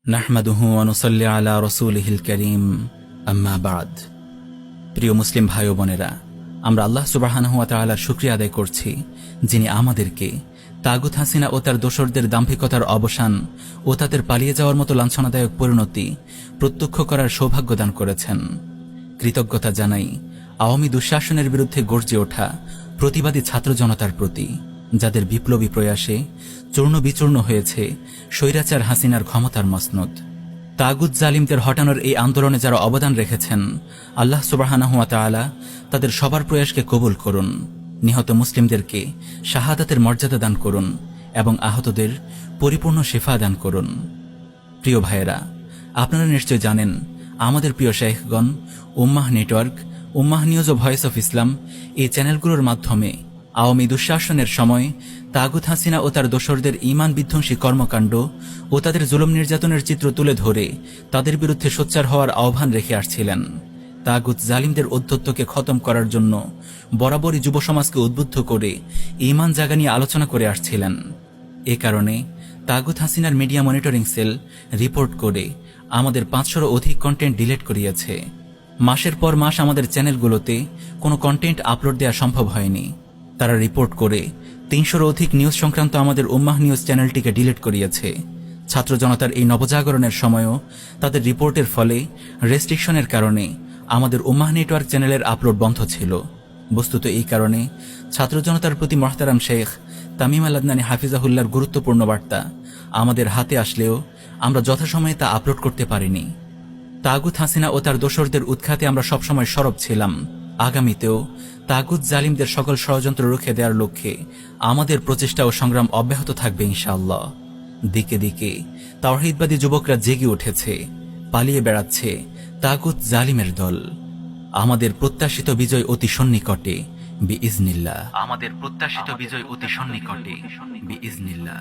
নাহমাদুহু ওয়া নুসাল্লি আলা রাসূলিহিল কারীম, আম্মা বা'দ। প্রিয় মুসলিম ভাই ও বোনেরা, আমরা আল্লাহ সুবহানাহু ওয়া তাআলার শুকরিয়া আদায় করছি, যিনি আমাদেরকে তাগুত হাসিনা ও তার দোসরদের দাম্ভিকতার অবসান ও তাদের পালিয়ে যাওয়ার মতো লাঞ্ছনাদায়ক পরিণতি প্রত্যক্ষ করার সৌভাগ্য দান করেছেন। কৃতজ্ঞতা জানাই আওয়ামী দুঃশাসনের বিরুদ্ধে গর্জে ওঠা প্রতিবাদী ছাত্র জনতার প্রতি, যাদের বিপ্লবী প্রয়াসে চূর্ণ বিচূর্ণ হয়েছে স্বৈরাচার হাসিনার ক্ষমতার মসনদ। তাগুত জালিমদের হটানোর এই আন্দোলনে যারা অবদান রেখেছেন, আল্লাহ সুবহানাহু ওয়া তাআলা তাদের সবার প্রয়াসকে কবুল করুন, নিহত মুসলিমদেরকে শাহাদাতের মর্যাদা দান করুন এবং আহতদের পরিপূর্ণ শিফা দান করুন। প্রিয় ভাইয়েরা, আপনারা নিশ্চয় জানেন আমাদের প্রিয় শাইখগণ উম্মাহ নেটওয়ার্ক, উম্মাহ নিউজ ও ভয়েস অফ ইসলাম এই চ্যানেলগুলোর মাধ্যমে আওয়ামী দুঃশাসনের সময় তাগুত হাসিনা ও তার দোসরদের ঈমান বিধ্বংসী কর্মকাণ্ড ও তাদের জুলুম নির্যাতনের চিত্র তুলে ধরে তাদের বিরুদ্ধে সোচ্চার হওয়ার আহ্বান রেখে আসছিলেন। তাগুত জালিমদের ঔদ্ধত্যকে খতম করার জন্য বরাবরই যুব সমাজকে উদ্বুদ্ধ করে ঈমান জাগা নিয়ে আলোচনা করে আসছিলেন। এ কারণে তাগুত হাসিনার মিডিয়া মনিটরিং সেল রিপোর্ট করে আমাদের 500-র অধিক কন্টেন্ট ডিলিট করিয়েছে। মাসের পর মাস আমাদের চ্যানেলগুলোতে কোনো কন্টেন্ট আপলোড দেওয়া সম্ভব হয়নি। তারা রিপোর্ট করে 300-র অধিক নিউজ সংক্রান্ত আমাদের উম্মাহ নিউজ চ্যানেলটিকে ডিলিট করিয়েছে। ছাত্র জনতার এই নবজাগরণের সময়ও তাদের রিপোর্টের ফলে রেস্ট্রিকশনের কারণে আমাদের উম্মাহ নেটওয়ার্ক চ্যানেলের আপলোড বন্ধ ছিল। বস্তুত এই কারণে ছাত্র জনতার প্রতি মুহতারাম শেখ তামিম আল আদনানী হাফিজাহুল্লাহর গুরুত্বপূর্ণ বার্তা আমাদের হাতে আসলেও আমরা যথাসময়ে তা আপলোড করতে পারিনি। তাগুত হাসিনা ও তার দোসরদের উৎখাতে আমরা সবসময় সরব ছিলাম। আগামীতেও তাগুত জালিমদের সকল ষড়যন্ত্র রুখে দেওয়ার লক্ষ্যে আমাদের প্রচেষ্টা ও সংগ্রাম অব্যাহত থাকবে ইনশাআল্লাহ। দিকে দিকে তাওহীদবাদী যুবকরা জেগে উঠেছে, পালিয়ে বেড়াচ্ছে তাগুত জালিমের দল। আমাদের প্রত্যাশিত বিজয় অতি সন্নিকটে বিইজনিল্লাহ। আমাদের প্রত্যাশিত বিজয় অতি সন্নিকটে বিইজনিল্লাহ।